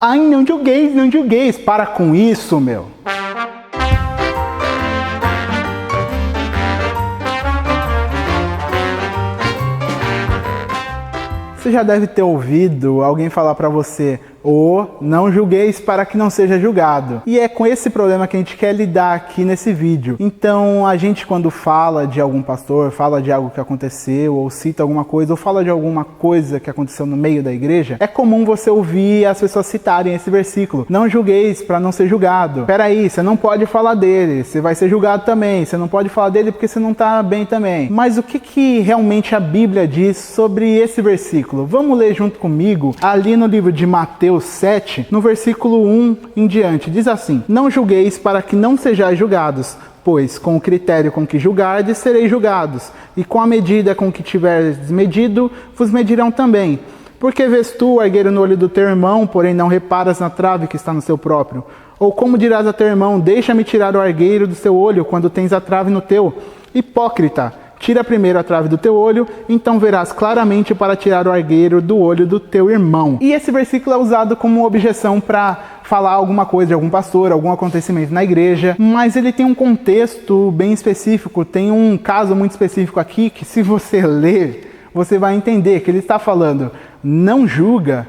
Ai, não julgueis, não julgueis. Para com isso, meu. Você já deve ter ouvido alguém falar para você: não julgueis para que não seja julgado. E é com esse problema que a gente quer lidar aqui nesse vídeo. Então, a gente quando fala de algum pastor, fala de algo que aconteceu, ou cita alguma coisa, ou fala de alguma coisa que aconteceu no meio da igreja, é comum você ouvir as pessoas citarem esse versículo: não julgueis para não ser julgado. Peraí, você não pode falar dele, você vai ser julgado também. Você não pode falar dele porque você não está bem também. Mas o que realmente a Bíblia diz sobre esse versículo? Vamos ler junto comigo ali no livro de Mateus 7, no versículo 1 em diante. Diz assim: não julgueis para que não sejais julgados, pois com o critério com que julgardes sereis julgados, e com a medida com que tiverdes medido, vos medirão também. Porque vês tu o argueiro no olho do teu irmão, porém não reparas na trave que está no seu próprio? Ou como dirás a teu irmão: deixa-me tirar o argueiro do seu olho, quando tens a trave no teu? Hipócrita! Tira primeiro a trave do teu olho, então verás claramente para tirar o argueiro do olho do teu irmão. E esse versículo é usado como objeção para falar alguma coisa de algum pastor, algum acontecimento na igreja, mas ele tem um contexto bem específico, tem um caso muito específico aqui, que se você ler, você vai entender que ele está falando: não julga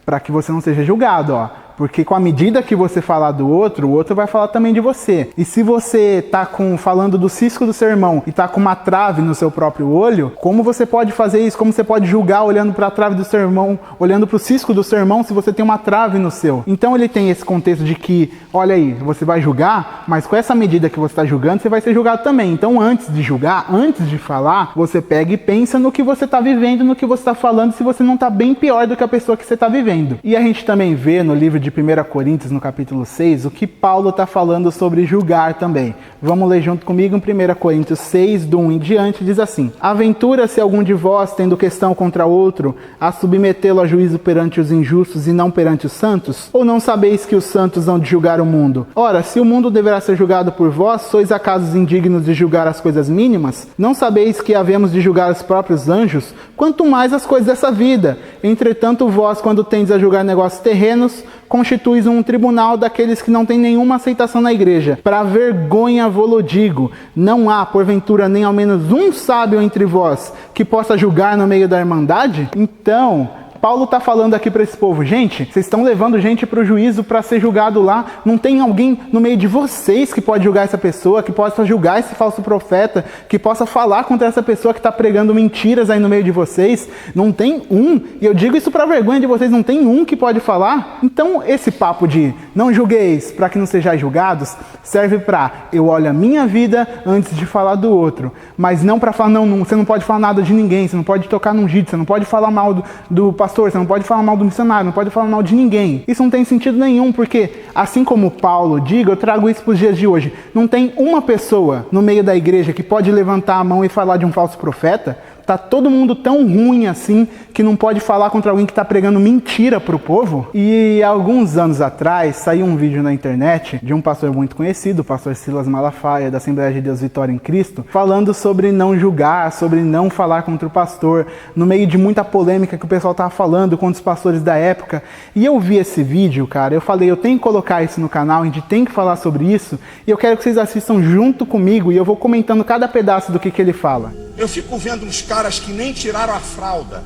para que você não seja julgado, ó. Porque com a medida que você falar do outro, o outro vai falar também de você. E se você está falando do cisco do seu irmão e está com uma trave no seu próprio olho, como você pode fazer isso? Como você pode julgar olhando para a trave do seu irmão, olhando para o cisco do seu irmão, se você tem uma trave no seu? Então ele tem esse contexto de que, olha aí, você vai julgar, mas com essa medida que você está julgando, você vai ser julgado também. Então antes de julgar, antes de falar, você pega e pensa no que você está vivendo, no que você está falando, se você não está bem pior do que a pessoa que você está vivendo. E a gente também vê no livro de 1 Coríntios, no capítulo 6, o que Paulo está falando sobre julgar também. Vamos ler junto comigo em 1 Coríntios 6, do 1 em diante, diz assim: aventura-se algum de vós, tendo questão contra outro, a submetê-lo a juízo perante os injustos e não perante os santos? Ou não sabeis que os santos hão de julgar o mundo? Ora, se o mundo deverá ser julgado por vós, sois acaso indignos de julgar as coisas mínimas? Não sabeis que havemos de julgar os próprios anjos? Quanto mais as coisas dessa vida. Entretanto, vós, quando tendes a julgar negócios terrenos, constituis um tribunal daqueles que não têm nenhuma aceitação na igreja. Para vergonha vou-lo digo, não há, porventura, nem ao menos um sábio entre vós que possa julgar no meio da irmandade? Então, Paulo está falando aqui para esse povo: gente, vocês estão levando gente para o juízo para ser julgado lá. Não tem alguém no meio de vocês que pode julgar essa pessoa, que possa julgar esse falso profeta, que possa falar contra essa pessoa que está pregando mentiras aí no meio de vocês? Não tem um. E eu digo isso para vergonha de vocês, não tem um que pode falar. Então esse papo de não julgueis para que não sejais julgados serve para eu olho a minha vida antes de falar do outro. Mas não para falar, não, você não pode falar nada de ninguém, você não pode tocar num ungido, você não pode falar mal do pastor, você não pode falar mal do missionário, não pode falar mal de ninguém. Isso não tem sentido nenhum, porque assim como Paulo diga, eu trago isso para os dias de hoje. Não tem uma pessoa no meio da igreja que pode levantar a mão e falar de um falso profeta. Tá todo mundo tão ruim assim que não pode falar contra alguém que está pregando mentira para o povo? E alguns anos atrás saiu um vídeo na internet de um pastor muito conhecido, o pastor Silas Malafaia, da Assembleia de Deus Vitória em Cristo, falando sobre não julgar, sobre não falar contra o pastor, no meio de muita polêmica que o pessoal estava falando contra os pastores da época. E eu vi esse vídeo, cara, eu falei: eu tenho que colocar isso no canal, a gente tem que falar sobre isso, e eu quero que vocês assistam junto comigo, e eu vou comentando cada pedaço do que ele fala. Eu fico vendo uns caras que nem tiraram a fralda,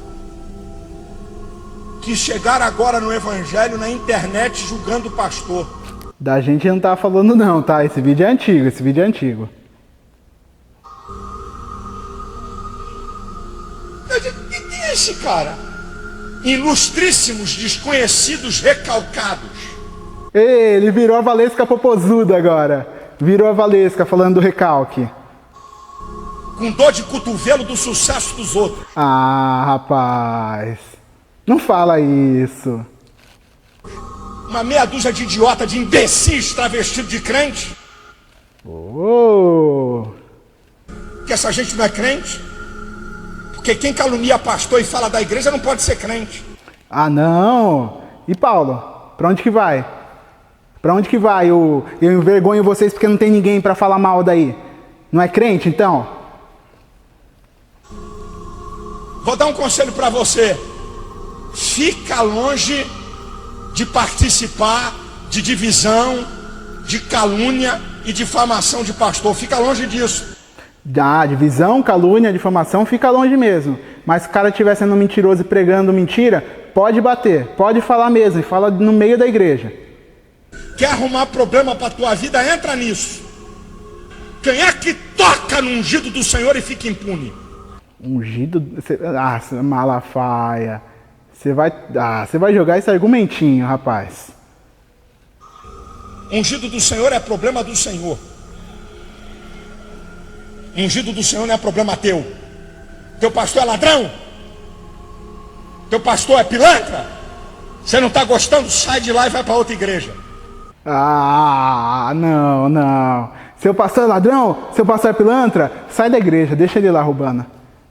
que chegaram agora no evangelho na internet julgando o pastor. Da gente não tá falando não, tá? Esse vídeo é antigo, esse vídeo é antigo. Quem é esse cara? Ilustríssimos desconhecidos recalcados. Ei, ele virou a Valesca Popozuda agora. Virou a Valesca falando do recalque. Com dor de cotovelo do sucesso dos outros. Ah, rapaz. Não fala isso. Uma meia dúzia de idiota, de imbecis travestido de crente. Oh. Que essa gente não é crente? Porque quem calunia pastor e fala da igreja não pode ser crente. Ah, não. E Paulo, pra onde que vai? Pra onde que vai? Eu envergonho vocês porque não tem ninguém pra falar mal daí. Não é crente, então? Vou dar um conselho para você. Fica longe de participar de divisão, de calúnia e difamação de pastor. Fica longe disso. Divisão, calúnia, difamação, fica longe mesmo. Mas se o cara estiver sendo mentiroso e pregando mentira, pode bater, pode falar mesmo, e fala no meio da igreja. Quer arrumar problema para a tua vida? Entra nisso. Quem é que toca no ungido do Senhor e fica impune? Ungido? Malafaia. Você vai jogar esse argumentinho, rapaz. Ungido do Senhor é problema do Senhor. Ungido do Senhor não é problema teu. Teu pastor é ladrão? Teu pastor é pilantra? Você não está gostando? Sai de lá e vai para outra igreja. Não. Seu pastor é ladrão? Seu pastor é pilantra? Sai da igreja, deixa ele lá roubando.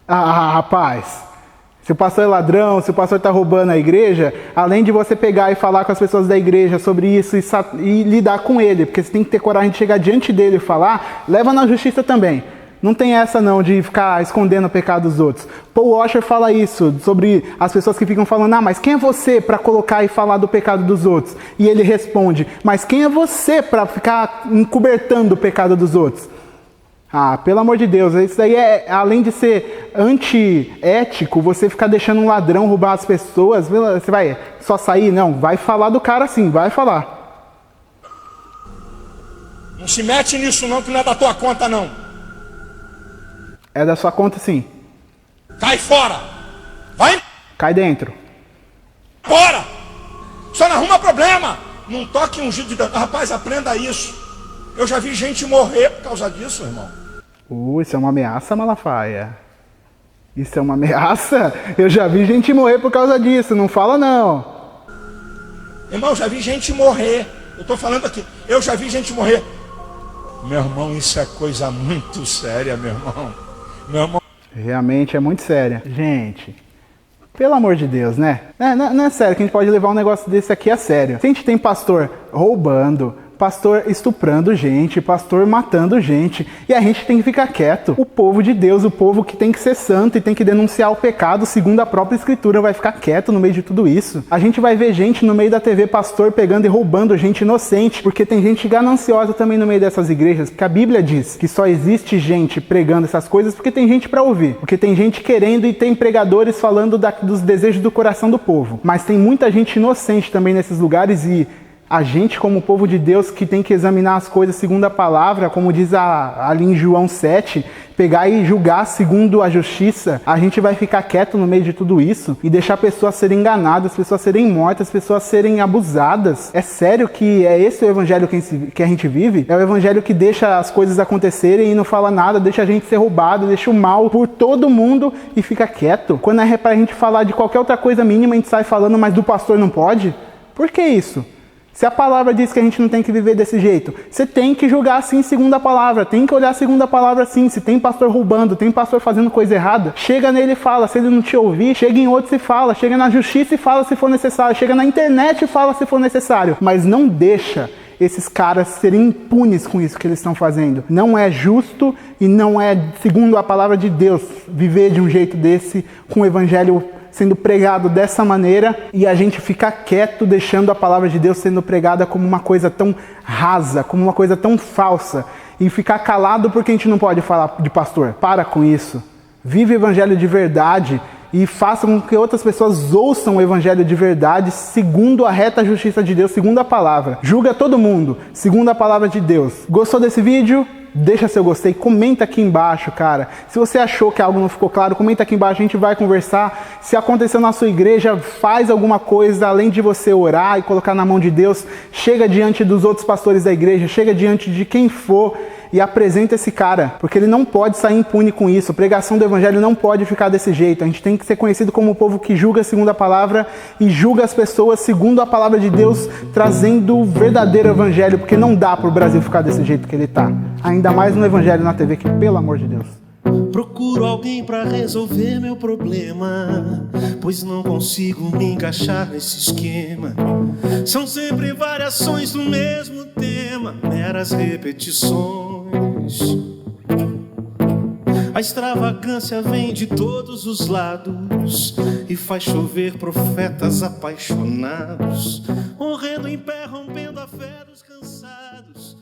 Rapaz. Se o pastor é ladrão, se o pastor está roubando a igreja, além de você pegar e falar com as pessoas da igreja sobre isso e lidar com ele, porque você tem que ter coragem de chegar diante dele e falar, leva na justiça também. Não tem essa não de ficar escondendo o pecado dos outros. Paul Washer fala isso, sobre as pessoas que ficam falando, mas quem é você para colocar e falar do pecado dos outros? E ele responde, mas quem é você para ficar encobertando o pecado dos outros? Pelo amor de Deus, isso aí além de ser antiético, você ficar deixando um ladrão roubar as pessoas, você vai só sair? Não, vai falar do cara sim, vai falar. Não se mete nisso não, que não é da tua conta não. É da sua conta sim. Cai fora! Vai! Cai dentro. Fora! Só não arruma problema! Não toque ungido de Deus. Rapaz, aprenda isso. Eu já vi gente morrer por causa disso, irmão. Isso é uma ameaça, Malafaia. Isso é uma ameaça? Eu já vi gente morrer por causa disso, não fala não. Irmão, eu já vi gente morrer. Eu estou falando aqui, eu já vi gente morrer. Meu irmão, isso é coisa muito séria, meu irmão. Meu irmão. Realmente é muito séria. Gente, pelo amor de Deus, né? Não é sério que a gente pode levar um negócio desse aqui a sério. Se a gente tem pastor roubando, pastor estuprando gente, pastor matando gente, e a gente tem que ficar quieto. O povo de Deus, o povo que tem que ser santo e tem que denunciar o pecado segundo a própria escritura, vai ficar quieto no meio de tudo isso. A gente vai ver gente no meio da TV, pastor pegando e roubando gente inocente, porque tem gente gananciosa também no meio dessas igrejas, porque a Bíblia diz que só existe gente pregando essas coisas porque tem gente para ouvir, porque tem gente querendo e tem pregadores falando dos desejos do coração do povo. Mas tem muita gente inocente também nesses lugares e a gente, como povo de Deus, que tem que examinar as coisas segundo a palavra, como diz ali em João 7, pegar e julgar segundo a justiça, a gente vai ficar quieto no meio de tudo isso e deixar pessoas serem enganadas, pessoas serem mortas, pessoas serem abusadas. É sério que é esse o evangelho que a gente vive? É o evangelho que deixa as coisas acontecerem e não fala nada, deixa a gente ser roubado, deixa o mal por todo mundo e fica quieto. Quando é pra gente falar de qualquer outra coisa mínima, a gente sai falando, mas do pastor não pode? Por que isso? Se a palavra diz que a gente não tem que viver desse jeito, você tem que julgar assim segundo a palavra, tem que olhar segundo a palavra assim. Se tem pastor roubando, tem pastor fazendo coisa errada, chega nele e fala. Se ele não te ouvir, chega em outro e fala. Chega na justiça e fala se for necessário. Chega na internet e fala se for necessário. Mas não deixa esses caras serem impunes com isso que eles estão fazendo. Não é justo e não é, segundo a palavra de Deus, viver de um jeito desse, com o evangelho sendo pregado dessa maneira e a gente ficar quieto deixando a palavra de Deus sendo pregada como uma coisa tão rasa, como uma coisa tão falsa e ficar calado porque a gente não pode falar de pastor. Para com isso. Vive o evangelho de verdade e faça com que outras pessoas ouçam o evangelho de verdade segundo a reta justiça de Deus, segundo a palavra. Julga todo mundo, segundo a palavra de Deus. Gostou desse vídeo? Deixa seu gostei, comenta aqui embaixo, cara. Se você achou que algo não ficou claro, comenta aqui embaixo, a gente vai conversar. Se aconteceu na sua igreja, faz alguma coisa, além de você orar e colocar na mão de Deus, chega diante dos outros pastores da igreja, chega diante de quem for e apresenta esse cara, porque ele não pode sair impune com isso. A pregação do evangelho não pode ficar desse jeito. A gente tem que ser conhecido como o povo que julga segundo a palavra e julga as pessoas segundo a palavra de Deus, trazendo o verdadeiro evangelho, porque não dá para o Brasil ficar desse jeito que ele tá. Ainda mais no evangelho na TV, que pelo amor de Deus. Procuro alguém pra resolver meu problema, pois não consigo me encaixar nesse esquema. São sempre variações do mesmo tema, meras repetições. A extravagância vem de todos os lados e faz chover profetas apaixonados, morrendo em pé, rompendo a fé dos cansados.